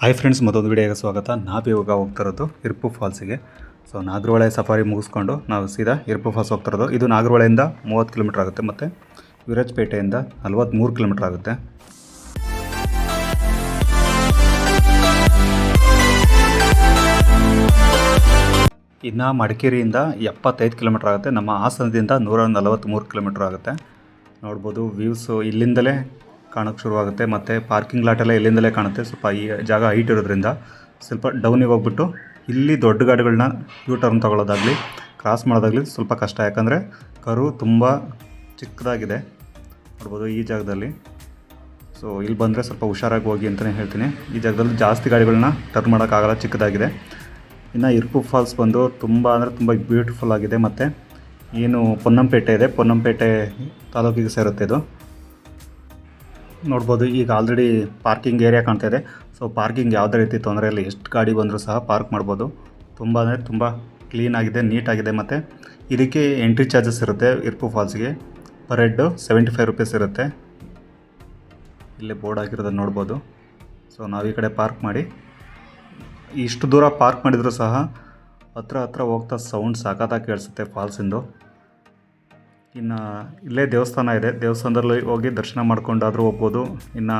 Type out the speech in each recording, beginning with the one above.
Hi friends, ಮತ್ತೊಂದು ವಿಡಿಯೋಗೆ ಸ್ವಾಗತ. ನಾವಿವಾಗ ಹೋಗ್ತಿರೋದು ಇರ್ಪು ಫಾಲ್ಸಿಗೆ. ಸೊ ನಾಗರಹೊಳೆ ಸಫಾರಿ ಮುಗಿಸ್ಕೊಂಡು ನಾವು ಸೀದಾ ಇರ್ಪು ಫಾಲ್ಸ್ ಹೋಗ್ತಿರೋದು. ಇದು ನಾಗರಹೊಳೆಯಿಂದ 30 ಕಿಲೋಮೀಟ್ರ್ ಆಗುತ್ತೆ ಮತ್ತು ವಿರಾಜಪೇಟೆಯಿಂದ 43 ಕಿಲೋಮೀಟ್ರ್ ಆಗುತ್ತೆ. ಇನ್ನು ಮಡಿಕೇರಿಯಿಂದ 75 ಕಿಲೋಮೀಟ್ರ್ ಆಗುತ್ತೆ. ನಮ್ಮ ಹಾಸನದಿಂದ 143 ಕಿಲೋಮೀಟ್ರ್ ಆಗುತ್ತೆ. ನೋಡ್ಬೋದು ವ್ಯೂಸು ಇಲ್ಲಿಂದಲೇ ಕಾಣೋಕ್ಕೆ ಶುರುವಾಗುತ್ತೆ ಮತ್ತು ಪಾರ್ಕಿಂಗ್ ಲಾಟೆಲ್ಲ ಇಲ್ಲಿಂದಲೇ ಕಾಣುತ್ತೆ. ಸ್ವಲ್ಪ ಈ ಜಾಗ ಹೈಟ್ ಇರೋದ್ರಿಂದ ಸ್ವಲ್ಪ ಡೌನಿಗೆ ಹೋಗ್ಬಿಟ್ಟು ಇಲ್ಲಿ ದೊಡ್ಡ ಗಾಡಿಗಳನ್ನ ಯೂ ಟರ್ನ್ ತೊಗೊಳ್ಳೋದಾಗಲಿ ಕ್ರಾಸ್ ಮಾಡೋದಾಗಲಿ ಸ್ವಲ್ಪ ಕಷ್ಟ, ಯಾಕಂದರೆ ಕರು ತುಂಬ ಚಿಕ್ಕದಾಗಿದೆ ನೋಡ್ಬೋದು ಈ ಜಾಗದಲ್ಲಿ. ಸೊ ಇಲ್ಲಿ ಬಂದರೆ ಸ್ವಲ್ಪ ಹುಷಾರಾಗಿ ಹೋಗಿ ಅಂತಲೇ ಹೇಳ್ತೀನಿ. ಈ ಜಾಗದಲ್ಲಿ ಜಾಸ್ತಿ ಗಾಡಿಗಳನ್ನ ಟರ್ನ್ ಮಾಡೋಕ್ಕಾಗಲ್ಲ, ಚಿಕ್ಕದಾಗಿದೆ. ಇನ್ನು ಇರ್ಪು ಫಾಲ್ಸ್ ಬಂದು ತುಂಬ ಅಂದರೆ ತುಂಬ ಬ್ಯೂಟಿಫುಲ್ ಆಗಿದೆ. ಮತ್ತು ಏನು ಪೊನ್ನಂಪೇಟೆ ಇದೆ, ಪೊನ್ನಂಪೇಟೆ ತಾಲೂಕಿಗೆ ಸೇರುತ್ತೆ ಇದು. ನೋಡ್ಬೋದು ಈಗ ಆಲ್ರೆಡಿ ಪಾರ್ಕಿಂಗ್ ಏರಿಯಾ ಕಾಣ್ತಾ ಇದೆ. ಸೊ ಪಾರ್ಕಿಂಗ್ ಯಾವುದೇ ರೀತಿ ತೊಂದರೆ ಇಲ್ಲ, ಎಷ್ಟು ಗಾಡಿ ಬಂದರೂ ಸಹ ಪಾರ್ಕ್ ಮಾಡ್ಬೋದು. ತುಂಬ ಅಂದರೆ ತುಂಬ ಕ್ಲೀನಾಗಿದೆ, ನೀಟಾಗಿದೆ. ಮತ್ತು ಇದಕ್ಕೆ ಎಂಟ್ರಿ ಚಾರ್ಜಸ್ ಇರುತ್ತೆ ಇರ್ಪು ಫಾಲ್ಸ್ಗೆ. ಪರ್ ಹೆಡ್ಡು 75 ರುಪೀಸ್ ಇರುತ್ತೆ. ಇಲ್ಲೇ ಬೋರ್ಡ್ ಆಗಿರೋದನ್ನು ನೋಡ್ಬೋದು. ಸೊ ನಾವು ಈ ಕಡೆ ಪಾರ್ಕ್ ಮಾಡಿ ಇಷ್ಟು ದೂರ ಪಾರ್ಕ್ ಮಾಡಿದರೂ ಸಹ ಹತ್ರ ಹೋಗ್ತಾ ಸೌಂಡ್ ಸಖತ್ತಾಗಿ ಕೇಳಿಸುತ್ತೆ ಫಾಲ್ಸಿಂದು. ಇನ್ನು ಇಲ್ಲೇ ದೇವಸ್ಥಾನ ಇದೆ, ದೇವಸ್ಥಾನದಲ್ಲಿ ಹೋಗಿ ದರ್ಶನ ಮಾಡ್ಕೊಂಡಾದರೂ ಹೋಗ್ಬೋದು. ಇನ್ನು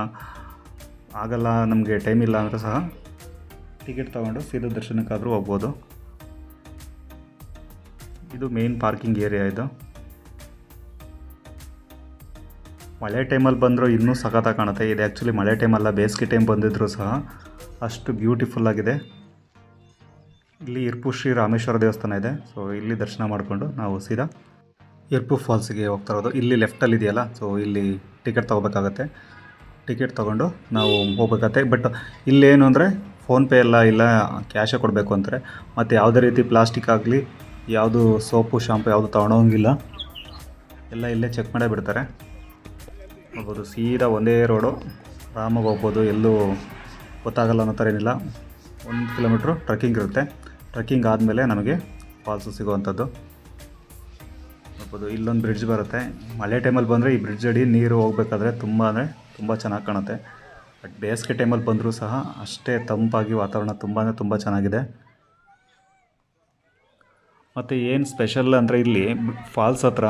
ಆಗಲ್ಲ ನಮಗೆ ಟೈಮ್ ಇಲ್ಲ ಅಂದರೆ ಸಹ ಟಿಕೆಟ್ ತೊಗೊಂಡು ಸೀದಾ ದರ್ಶನಕ್ಕಾದರೂ ಹೋಗ್ಬೋದು. ಇದು ಮೇನ್ ಪಾರ್ಕಿಂಗ್ ಏರಿಯಾ. ಇದು ಮಳೆ ಟೈಮಲ್ಲಿ ಬಂದರೂ ಇನ್ನೂ ಸಖತ್ತಾಗಿ ಕಾಣುತ್ತೆ. ಇದು ಆ್ಯಕ್ಚುಲಿ ಮಳೆ ಟೈಮಲ್ಲ, ಬೇಸಿಗೆ ಟೈಮ್ ಬಂದಿದ್ದರೂ ಸಹ ಅಷ್ಟು ಬ್ಯೂಟಿಫುಲ್ಲಾಗಿದೆ. ಇಲ್ಲಿ ಇರ್ಪು ಶ್ರೀ ರಾಮೇಶ್ವರ ದೇವಸ್ಥಾನ ಇದೆ. ಸೊ ಇಲ್ಲಿ ದರ್ಶನ ಮಾಡಿಕೊಂಡು ನಾವು ಸೀದಾ ಇರ್ಪು ಫಾಲ್ಸಿಗೆ ಹೋಗ್ತಾ ಇರೋದು. ಇಲ್ಲಿ ಲೆಫ್ಟಲ್ಲಿ ಇದೆಯಲ್ಲ, ಸೊ ಇಲ್ಲಿ ಟಿಕೆಟ್ ತೊಗೋಬೇಕಾಗತ್ತೆ. ಟಿಕೆಟ್ ತೊಗೊಂಡು ನಾವು ಹೋಗ್ಬೇಕಾಗತ್ತೆ. ಬಟ್ ಇಲ್ಲೇನು ಅಂದರೆ ಫೋನ್ಪೇ ಎಲ್ಲ ಇಲ್ಲ, ಕ್ಯಾಶೇ ಕೊಡಬೇಕು ಅಂತಾರೆ. ಮತ್ತು ಯಾವುದೇ ರೀತಿ ಪ್ಲಾಸ್ಟಿಕ್ ಆಗಲಿ ಯಾವುದು ಸೋಪು ಶಾಂಪು ಯಾವುದು ತೊಗೊಳೋಂಗಿಲ್ಲ, ಎಲ್ಲ ಇಲ್ಲೇ ಚೆಕ್ ಮಾಡೇ ಬಿಡ್ತಾರೆ. ಹೋಗ್ಬೋದು ಸೀದಾ ಒಂದೇ ರೋಡು, ಆರಾಮಾಗಿ ಹೋಗ್ಬೋದು, ಎಲ್ಲೂ ಗೊತ್ತಾಗಲ್ಲ ಅನ್ನೋ ಥರ ಏನಿಲ್ಲ. 1 ಕಿಲೋಮೀಟ್ರು ಟ್ರೆಕ್ಕಿಂಗ್ ಇರುತ್ತೆ. ಟ್ರೆಕ್ಕಿಂಗ್ ಆದಮೇಲೆ ನಮಗೆ ಫಾಲ್ಸು ಸಿಗುವಂಥದ್ದು. ನೋಡ್ಬೋದು ಇಲ್ಲೊಂದು ಬ್ರಿಡ್ಜ್ ಬರುತ್ತೆ. ಮಳೆ ಟೈಮಲ್ಲಿ ಬಂದರೆ ಈ ಬ್ರಿಡ್ಜ್ ಅಡಿ ನೀರು ಹೋಗಬೇಕಾದ್ರೆ ತುಂಬ ಅಂದರೆ ತುಂಬ ಚೆನ್ನಾಗಿ ಕಾಣುತ್ತೆ. ಬಟ್ ಬೇಸಿಗೆ ಟೈಮಲ್ಲಿ ಬಂದರೂ ಸಹ ಅಷ್ಟೇ ತಂಪಾಗಿ ವಾತಾವರಣ ತುಂಬ ಅಂದರೆ ತುಂಬ ಚೆನ್ನಾಗಿದೆ. ಮತ್ತು ಏನು ಸ್ಪೆಷಲ್ ಅಂದರೆ ಇಲ್ಲಿ ಫಾಲ್ಸ್ ಹತ್ರ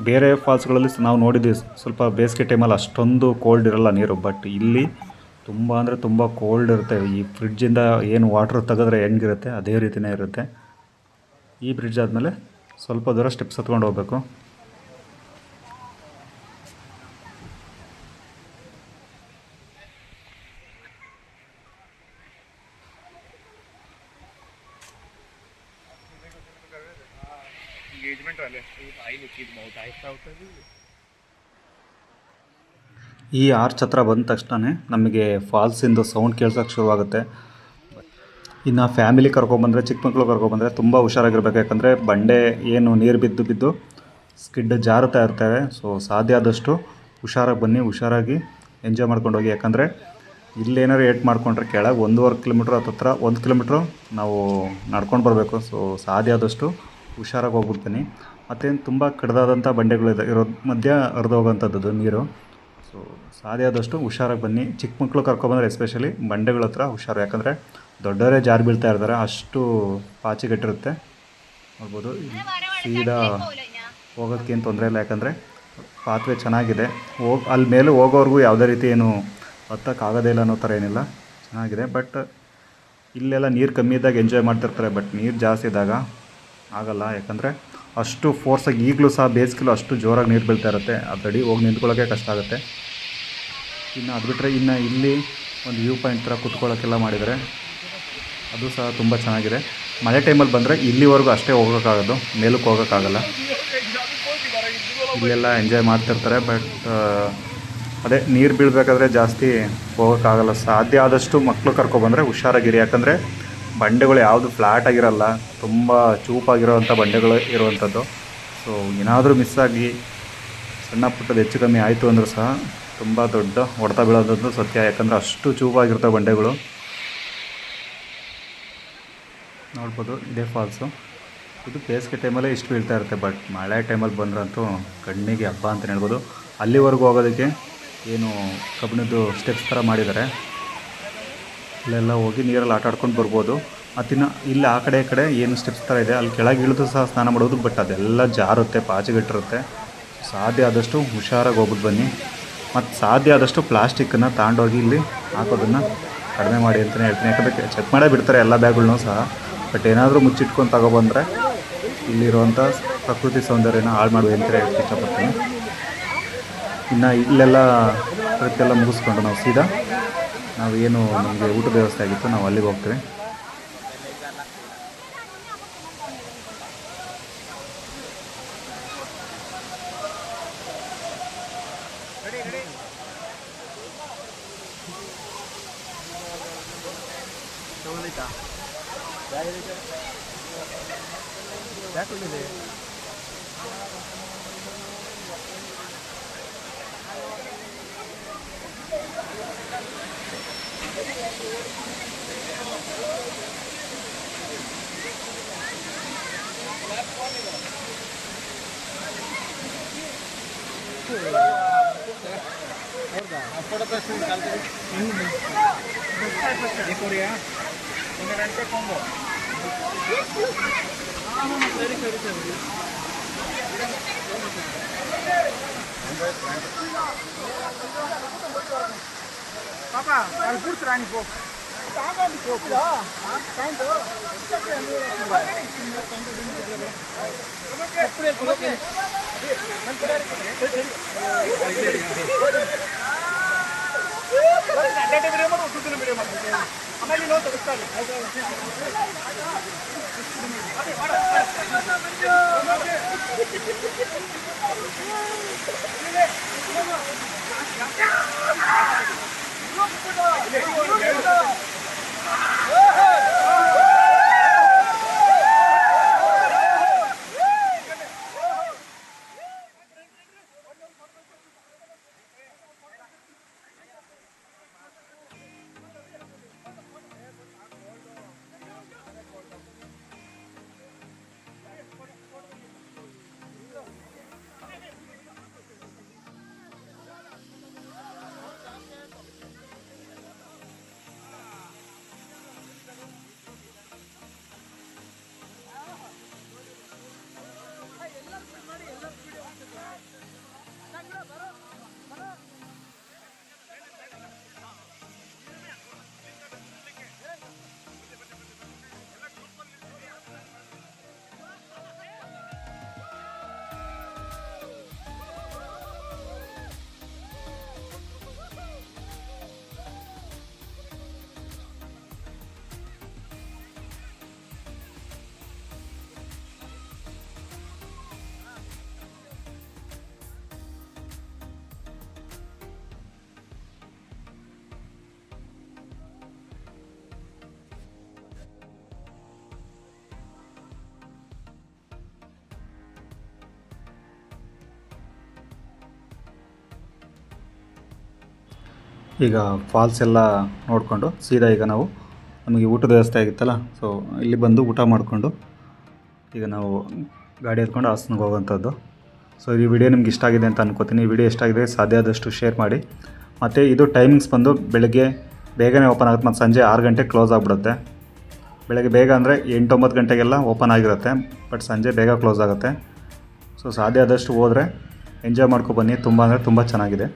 ಬೇರೆ ಫಾಲ್ಸ್ಗಳಲ್ಲಿ ನಾವು ನೋಡಿದ್ದೀವಿ, ಸ್ವಲ್ಪ ಬೇಸಿಗೆ ಟೈಮಲ್ಲಿ ಅಷ್ಟೊಂದು ಕೋಲ್ಡ್ ಇರೋಲ್ಲ ನೀರು. ಬಟ್ ಇಲ್ಲಿ ತುಂಬ ಅಂದರೆ ತುಂಬ ಕೋಲ್ಡ್ ಇರುತ್ತೆ. ಈ ಫ್ರಿಡ್ಜಿಂದ ಏನು ವಾಟ್ರ್ ತೆಗೆದ್ರೆ ಹೆಂಗಿರುತ್ತೆ ಅದೇ ರೀತಿಯೇ ಇರುತ್ತೆ. ಈ ಬ್ರಿಡ್ಜ್ ಆದಮೇಲೆ ಸ್ವಲ್ಪ ದೂರ ಸ್ಟೆಪ್ಸ್ ಹತ್ಕೊಂಡು ಹೋಗಬೇಕು. ಈ ಆರ್ಚ್ ಹತ್ರ ಬಂದ ತಕ್ಷಣ ನಮಗೆ ಫಾಲ್ಸಿಂದು ಸೌಂಡ್ ಕೇಳ್ಸೋಕ್ಕೆ ಶುರುವಾಗುತ್ತೆ. ಇನ್ನು ಫ್ಯಾಮಿಲಿ ಕರ್ಕೊಬಂದರೆ, ಚಿಕ್ಕ ಮಕ್ಕಳು ಕರ್ಕೊಬಂದರೆ ತುಂಬ ಹುಷಾರಾಗಿರ್ಬೇಕು. ಯಾಕಂದರೆ ಬಂಡೆ ಏನು ನೀರು ಬಿದ್ದು ಸ್ಕಿಡ್ ಜಾರುತ್ತಾ ಇರ್ತವೆ. ಸೊ ಸಾಧ್ಯ ಆದಷ್ಟು ಹುಷಾರಾಗಿ ಬನ್ನಿ, ಹುಷಾರಾಗಿ ಎಂಜಾಯ್ ಮಾಡ್ಕೊಂಡು ಹೋಗಿ. ಯಾಕಂದರೆ ಇಲ್ಲೇನಾದ್ರು ಏಟ್ ಮಾಡ್ಕೊಂಡ್ರೆ ಕೆಳಗೆ 1.5 ಕಿಲೋಮೀಟ್ರ್ ಹತ್ತಿರ 1 ಕಿಲೋಮೀಟ್ರು ನಾವು ನಡ್ಕೊಂಡು ಬರಬೇಕು. ಸೊ ಸಾಧ್ಯ ಆದಷ್ಟು ಹುಷಾರಾಗಿ ಹೋಗ್ಬಿಡ್ತೀನಿ. ಮತ್ತೇನು ತುಂಬ ಕಡ್ದಾದಂಥ ಬಂಡೆಗಳು ಇರೋ ಮಧ್ಯ ಹರಿದು ಹೋಗೋಂಥದ್ದು ನೀರು. ಸೊ ಸಾಧ್ಯ ಆದಷ್ಟು ಹುಷಾರಾಗಿ ಬನ್ನಿ. ಚಿಕ್ಕ ಮಕ್ಕಳು ಕರ್ಕೊಬಂದರೆ ಎಸ್ಪೆಷಲಿ ಬಂಡೆಗಳ ಹತ್ರ ಹುಷಾರು, ಯಾಕಂದರೆ ದೊಡ್ಡವರೇ ಜಾರು ಬೀಳ್ತಾ ಇರ್ತಾರೆ, ಅಷ್ಟು ಪಾಚಿಗಟ್ಟಿರುತ್ತೆ. ನೋಡ್ಬೋದು ಸೀದಾ ಹೋಗೋದಕ್ಕೇನು ತೊಂದರೆ ಇಲ್ಲ, ಯಾಕಂದರೆ ಪಾತ್ವೆ ಚೆನ್ನಾಗಿದೆ. ಅಲ್ಲಿ ಮೇಲೆ ಹೋಗೋವ್ರಿಗೂ ಯಾವುದೇ ರೀತಿ ಏನು ಹತ್ತಕ್ಕಾಗೋದೇ ಇಲ್ಲ ಅನ್ನೋ ಥರ ಏನಿಲ್ಲ, ಚೆನ್ನಾಗಿದೆ. ಬಟ್ ಇಲ್ಲೆಲ್ಲ ನೀರು ಕಮ್ಮಿ ಇದ್ದಾಗ ಎಂಜಾಯ್ ಮಾಡ್ತಿರ್ತಾರೆ. ಬಟ್ ನೀರು ಜಾಸ್ತಿ ಇದ್ದಾಗ ಆಗಲ್ಲ, ಯಾಕಂದರೆ ಅಷ್ಟು ಫೋರ್ಸಾಗಿ ಈಗಲೂ ಸಹ ಬೇಸಿಗೆಲೂ ಅಷ್ಟು ಜೋರಾಗಿ ನೀರು ಬೀಳ್ತಾ ಇರುತ್ತೆ. ಅದಡಿ ಹೋಗಿ ನಿಂತ್ಕೊಳ್ಳೋಕ್ಕೆ ಕಷ್ಟ ಆಗುತ್ತೆ. ಇನ್ನು ಅದು ಬಿಟ್ಟರೆ ಇನ್ನು ಇಲ್ಲಿ ಒಂದು ವ್ಯೂ ಪಾಯಿಂಟ್ ಥರ ಕುತ್ಕೊಳ್ಳೋಕ್ಕೆಲ್ಲ ಮಾಡಿದ್ದಾರೆ, ಅದು ಸಹ ತುಂಬ ಚೆನ್ನಾಗಿದೆ. ಮಳೆ ಟೈಮಲ್ಲಿ ಬಂದರೆ ಇಲ್ಲಿವರೆಗೂ ಅಷ್ಟೇ ಹೋಗೋಕ್ಕಾಗೋದು, ಮೇಲಕ್ಕೆ ಹೋಗೋಕ್ಕಾಗಲ್ಲ. ಇಲ್ಲೆಲ್ಲ ಎಂಜಾಯ್ ಮಾಡ್ತಿರ್ತಾರೆ. ಬಟ್ ಅದೇ ನೀರು ಬೀಳಬೇಕಾದ್ರೆ ಜಾಸ್ತಿ ಹೋಗೋಕ್ಕಾಗಲ್ಲ. ಸಾಧ್ಯ ಆದಷ್ಟು ಮಕ್ಕಳು ಕರ್ಕೊಬಂದರೆ ಹುಷಾರಾಗಿರಿ, ಯಾಕಂದರೆ ಬಂಡೆಗಳು ಯಾವುದು ಫ್ಲ್ಯಾಟ್ ಆಗಿರಲ್ಲ, ತುಂಬ ಚೂಪಾಗಿರೋವಂಥ ಬಂಡೆಗಳು ಇರುವಂಥದ್ದು. ಸೊ ಏನಾದರೂ ಮಿಸ್ಸಾಗಿ ಸಣ್ಣ ಪುಟ್ಟದ್ದು ಹೆಚ್ಚು ಕಮ್ಮಿ ಆಯಿತು ಅಂದರೂ ಸಹ ತುಂಬ ದೊಡ್ಡ ಹೊಡೆತ ಬೀಳೋದಂತೂ ಸತ್ಯ, ಯಾಕಂದರೆ ಅಷ್ಟು ಚೂಪಾಗಿರ್ತವೆ ಬಂಡೆಗಳು. ನೋಡ್ಬೋದು ಇದೇ ಫಾಲ್ಸು. ಇದು ಬೇಸಿಗೆ ಟೈಮಲ್ಲೇ ಇಷ್ಟು ಬೀಳ್ತಾ ಇರುತ್ತೆ. ಬಟ್ ಮಳೆ ಟೈಮಲ್ಲಿ ಬಂದ್ರಂತೂ ಕಣ್ಣಿಗೆ ಹಬ್ಬ ಅಂತಲೇ ಹೇಳ್ಬೋದು. ಅಲ್ಲಿವರೆಗೂ ಹೋಗೋದಕ್ಕೆ ಏನು ಕಬ್ಬಿಣದ್ದು ಸ್ಟೆಪ್ಸ್ ಥರ ಮಾಡಿದ್ದಾರೆ. ಇಲ್ಲೆಲ್ಲ ಹೋಗಿ ನೀರಲ್ಲಿ ಆಟ ಆಡ್ಕೊಂಡು ಬರ್ಬೋದು. ಮತ್ತಿನ್ನು ಇಲ್ಲಿ ಆ ಕಡೆ ಈ ಕಡೆ ಏನು ಸ್ಟೆಪ್ಸ್ ಥರ ಇದೆ ಅಲ್ಲಿ ಕೆಳಗೆ ಇಳಿದು ಸಹ ಸ್ನಾನ ಮಾಡೋದು, ಬಟ್ ಅದೆಲ್ಲ ಜಾರುತ್ತೆ, ಪಾಚಿಗಿಟ್ಟಿರುತ್ತೆ. ಸಾಧ್ಯ ಆದಷ್ಟು ಹುಷಾರಾಗಿ ಹೋಗ್ಬಿಟ್ಟು ಬನ್ನಿ. ಮತ್ತು ಸಾಧ್ಯ ಆದಷ್ಟು ಪ್ಲಾಸ್ಟಿಕ್ಕನ್ನು ತಗೊಂಡೋಗಿ ಇಲ್ಲಿ ಹಾಕೋದನ್ನು ಕಡಿಮೆ ಮಾಡಿ ಅಂತಲೇ ಹೇಳ್ತೀನಿ. ಯಾಕಂದರೆ ಚೆಕ್ ಮಾಡೇ ಬಿಡ್ತಾರೆ ಎಲ್ಲ ಬ್ಯಾಗ್ಗಳ್ನೂ ಸಹ, ಬಟ್ ಏನಾದರೂ ಮುಚ್ಚಿಟ್ಕೊಂಡು ತಗೊಬಂದರೆ ಇಲ್ಲಿರುವಂಥ ಪ್ರಕೃತಿ ಸೌಂದರ್ಯನ ಹಾಳು ಮಾಡುವ ಅಂತ ಹೇಳಕ್ಕೆ ಇಷ್ಟಪಡ್ತೀನಿ. ಇನ್ನು ಇಲ್ಲೆಲ್ಲ ಟ್ರಿಪ್ ಎಲ್ಲ ಮುಗಿಸ್ಕೊಂಡು ನಾವು ಸೀದಾ ಏನು ನಮಗೆ ಊಟದ ವ್ಯವಸ್ಥೆ ಆಗಿತ್ತು ನಾವು ಅಲ್ಲಿಗೆ ಹೋಗ್ತೀವಿ. ಈಗ ಫಾಲ್ಸ್ ಎಲ್ಲ ನೋಡಿಕೊಂಡು ಸೀದಾ ಈಗ ನಾವು ನಮಗೆ ಊಟದ ವ್ಯವಸ್ಥೆ ಆಗಿತ್ತಲ್ಲ, ಸೊ ಇಲ್ಲಿ ಬಂದು ಊಟ ಮಾಡಿಕೊಂಡು ಈಗ ನಾವು ಗಾಡಿ ಎತ್ಕೊಂಡು ಹಾಸನಕ್ಕೆ ಹೋಗೋವಂಥದ್ದು. ಸೊ ಈ ವಿಡಿಯೋ ನಿಮ್ಗೆ ಇಷ್ಟ ಆಗಿದೆ ಅಂತ ಅನ್ಕೋತೀನಿ. ಈ ವಿಡಿಯೋ ಇಷ್ಟ ಆಗಿದೆ ಸಾಧ್ಯ ಆದಷ್ಟು ಶೇರ್ ಮಾಡಿ. ಮತ್ತು ಇದು ಟೈಮಿಂಗ್ಸ್ ಬಂದು ಬೆಳಗ್ಗೆ ಬೇಗನೆ ಓಪನ್ ಆಗುತ್ತೆ ಮತ್ತು ಸಂಜೆ 6 ಗಂಟೆಗೆ ಕ್ಲೋಸ್ ಆಗಿಬಿಡುತ್ತೆ. ಬೆಳಗ್ಗೆ ಬೇಗ ಅಂದರೆ 8-9 ಗಂಟೆಗೆಲ್ಲ ಓಪನ್ ಆಗಿರುತ್ತೆ, ಬಟ್ ಸಂಜೆ ಬೇಗ ಕ್ಲೋಸ್ ಆಗುತ್ತೆ. ಸೊ ಸಾಧ್ಯ ಆದಷ್ಟು ಹೋದರೆ ಎಂಜಾಯ್ ಮಾಡ್ಕೊಬನ್ನಿ. ತುಂಬ ಅಂದರೆ ತುಂಬ ಚೆನ್ನಾಗಿದೆ.